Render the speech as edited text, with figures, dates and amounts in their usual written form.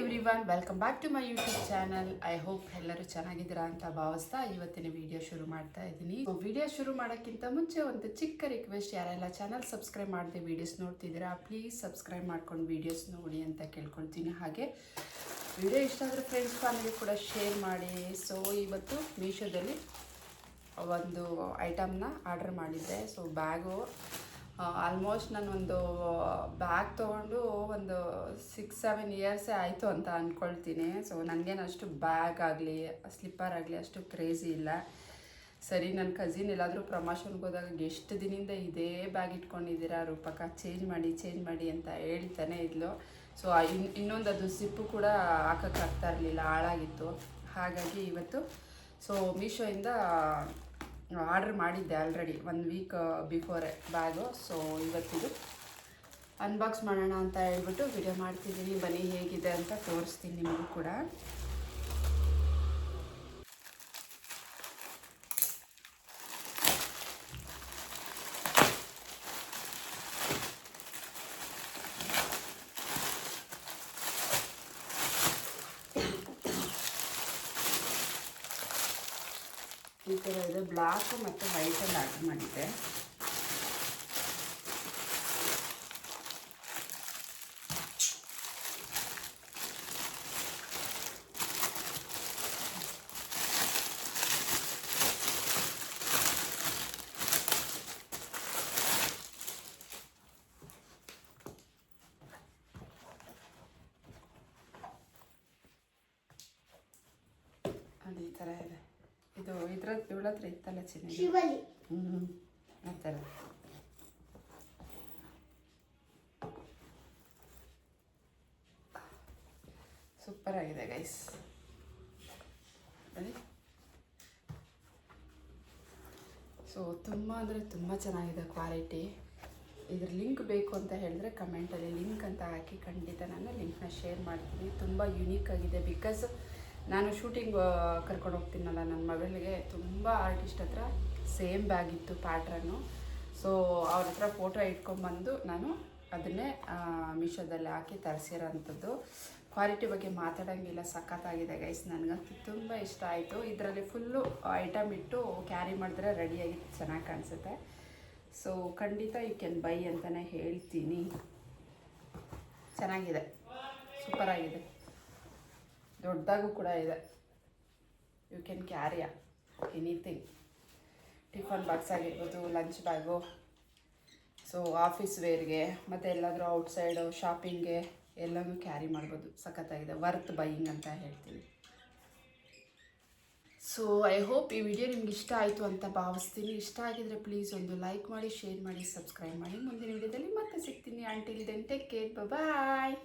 Everyone, welcome back to my YouTube channel. I hope ಎಲ್ಲರೂ ಚೆನ್ನಾಗಿದ್ದೀರಾ ಅಂತ ಭಾವಿಸ್ತಾ ಇವತ್ತಿನ ವಿಡಿಯೋ ಶುರು ಮಾಡ್ತಾ ಇದ್ದೀನಿ. ವಿಡಿಯೋ ಶುರು ಮಾಡೋಕ್ಕಿಂತ ಮುಂಚೆ ಒಂದು ಚಿಕ್ಕ ರಿಕ್ವೆಸ್ಟ್, ಯಾರೆಲ್ಲ ಚಾನಲ್ ಸಬ್ಸ್ಕ್ರೈಬ್ ಮಾಡದೆ ವಿಡಿಯೋಸ್ ನೋಡ್ತಿದ್ದೀರಾ ಪ್ಲೀಸ್ ಸಬ್ಸ್ಕ್ರೈಬ್ ಮಾಡ್ಕೊಂಡು ವಿಡಿಯೋಸ್ ನೋಡಿ ಅಂತ ಕೇಳ್ಕೊಳ್ತೀನಿ. ಹಾಗೆ ವಿಡಿಯೋ ಇಷ್ಟ ಆದರೆ ಫ್ರೆಂಡ್ಸ್ ಫ್ಯಾಮಿಲಿ ಕೂಡ ಶೇರ್ ಮಾಡಿ. ಸೊ ಇವತ್ತು ಮೀಶೋದಲ್ಲಿ ಒಂದು ಐಟಮ್ನ ಆರ್ಡರ್ ಮಾಡಿದ್ದೆ. ಸೊ ಬ್ಯಾಗು ಆಲ್ಮೋಸ್ಟ್ ನಾನೊಂದು ಬ್ಯಾಗ್ ತೊಗೊಂಡು ಒಂದು 6-7 ಇಯರ್ಸೇ ಆಯಿತು ಅಂತ ಅಂದ್ಕೊಳ್ತೀನಿ. ಸೊ ನನಗೇನು ಅಷ್ಟು ಬ್ಯಾಗ್ ಆಗಲಿ ಸ್ಲಿಪ್ಪರ್ ಆಗಲಿ ಅಷ್ಟು ಕ್ರೇಜಿ ಇಲ್ಲ. ಸರಿ, ನನ್ನ ಕಸಿನ್ ಎಲ್ಲಾದರೂ ಪ್ರಮೋಷನ್ಗೆ ಹೋದಾಗ ಎಷ್ಟು ದಿನದಿಂದ ಇದೇ ಬ್ಯಾಗ್ ಇಟ್ಕೊಂಡಿದ್ದೀರಾ ರೂಪಕ, ಚೇಂಜ್ ಮಾಡಿ ಅಂತ ಹೇಳ್ತಾನೆ ಇದ್ಲು. ಸೊ ಇನ್ನೊಂದು ಅದು ಜಿಪ್ಪು ಕೂಡ ಹಾಕೋಕ್ಕಾಗ್ತಾ ಇರಲಿಲ್ಲ, ಹಾಳಾಗಿತ್ತು. ಹಾಗಾಗಿ ಇವತ್ತು ಸೊ ಮೀಶೋಯಿಂದ ಆರ್ಡ್ರ್ ಮಾಡಿದ್ದೆ already 1 week before bag. So ಇವತ್ತಿದು ಅನ್ಬಾಕ್ಸ್ ಮಾಡೋಣ ಅಂತ ಹೇಳ್ಬಿಟ್ಟು ವಿಡಿಯೋ ಮಾಡ್ತಿದ್ದೀನಿ. ಬನ್ನಿ ಹೇಗಿದೆ ಅಂತ ತೋರಿಸ್ತೀನಿ ನಿಮಗೂ ಕೂಡ. ಈ ಥರ ಇದೆ, ಬ್ಲ್ಯಾಕು ಮತ್ತು ವೈಟಲ್ಲಿ ಆರ್ಡರ್ ಮಾಡಿದ್ದೆ. ಅದು ಈ ಥರ ಇದೆ. ಇದು ಇವಳ ಹತ್ರ ಇತ್ತಲ್ಲ ಚೆನ್ನಾಗಿ, ಆ ಥರ ಸೂಪರ್ ಆಗಿದೆ ಗೈಸ್. ಸೊ ತುಂಬ ಅಂದರೆ ತುಂಬ ಚೆನ್ನಾಗಿದೆ ಕ್ವಾಲಿಟಿ. ಇದ್ರ ಲಿಂಕ್ ಬೇಕು ಅಂತ ಹೇಳಿದ್ರೆ ಕಮೆಂಟಲ್ಲಿ ಲಿಂಕ್ ಅಂತ ಹಾಕಿ ಖಂಡಿತ ನಾನು ಲಿಂಕ್ನ ಶೇರ್ ಮಾಡ್ತೀನಿ. ತುಂಬ ಯುನೀಕ್ ಆಗಿದೆ. ಬಿಕಾಸ್ ನಾನು ಶೂಟಿಂಗ್ ಕರ್ಕೊಂಡು ಹೋಗ್ತೀನಲ್ಲ ನನ್ನ ಮಗಳಿಗೆ, ತುಂಬ ಆರ್ಟಿಸ್ಟ್ ಹತ್ರ ಸೇಮ್ ಬ್ಯಾಗ್ ಇತ್ತು ಪ್ಯಾಟ್ರನ್ನು. ಸೊ ಅವ್ರ ಹತ್ರ ಫೋಟೋ ಇಟ್ಕೊಂಡ್ಬಂದು ನಾನು ಅದನ್ನೇ ಮೀಶೋದಲ್ಲಿ ಹಾಕಿ ತರಿಸಿರೋಂಥದ್ದು. ಕ್ವಾಲಿಟಿ ಬಗ್ಗೆ ಮಾತಾಡೋಂಗಿಲ್ಲ, ಸಖತ್ತಾಗಿದೆ ಗೈಸ್. ನನಗಂತೂ ತುಂಬ ಇಷ್ಟ ಆಯಿತು. ಇದರಲ್ಲಿ ಫುಲ್ಲು ಐಟಮ್ ಇಟ್ಟು ಕ್ಯಾರಿ ಮಾಡಿದ್ರೆ ರೆಡಿಯಾಗಿ ಚೆನ್ನಾಗಿ ಕಾಣಿಸುತ್ತೆ. ಸೊ ಖಂಡಿತ ಯು ಕ್ಯಾನ್ ಬೈ ಅಂತಲೇ ಹೇಳ್ತೀನಿ. ಚೆನ್ನಾಗಿದೆ, ಸೂಪರಾಗಿದೆ, ದೊಡ್ಡದಾಗೂ ಕೂಡ ಇದೆ. You can carry anything, tiffin box ಆಗಿರ್ಬೋದು, ಲಂಚ್ ಬ್ಯಾಗು, ಸೊ ಆಫೀಸ್ ವೇರ್ಗೆ ಮತ್ತು ಎಲ್ಲಾದರೂ ಔಟ್ಸೈಡು ಶಾಪಿಂಗ್ಗೆ ಎಲ್ಲನೂ ಕ್ಯಾರಿ ಮಾಡ್ಬೋದು. ಸಖತ್ತಾಗಿದೆ, ವರ್ತ್ ಬೈಯಿಂಗ್ ಅಂತ ಹೇಳ್ತೀನಿ. ಸೊ ಐ ಹೋಪ್ ಈ ವಿಡಿಯೋ ನಿಮ್ಗೆ ಇಷ್ಟ ಆಯಿತು ಅಂತ ಭಾವಿಸ್ತೀನಿ. ಇಷ್ಟ ಆಗಿದರೆ ಪ್ಲೀಸ್ ಒಂದು ಲೈಕ್ ಮಾಡಿ, ಶೇರ್ ಮಾಡಿ, ಸಬ್ಸ್ಕ್ರೈಬ್ ಮಾಡಿ. ಮುಂದಿನ ವಿಡಿಯೋದಲ್ಲಿ ಮತ್ತೆ ಸಿಗ್ತೀನಿ. ಅಂಟಿಲ್ ದೆನ್ ಟೇಕ್ ಕೇರ್, ಬಾಯ್.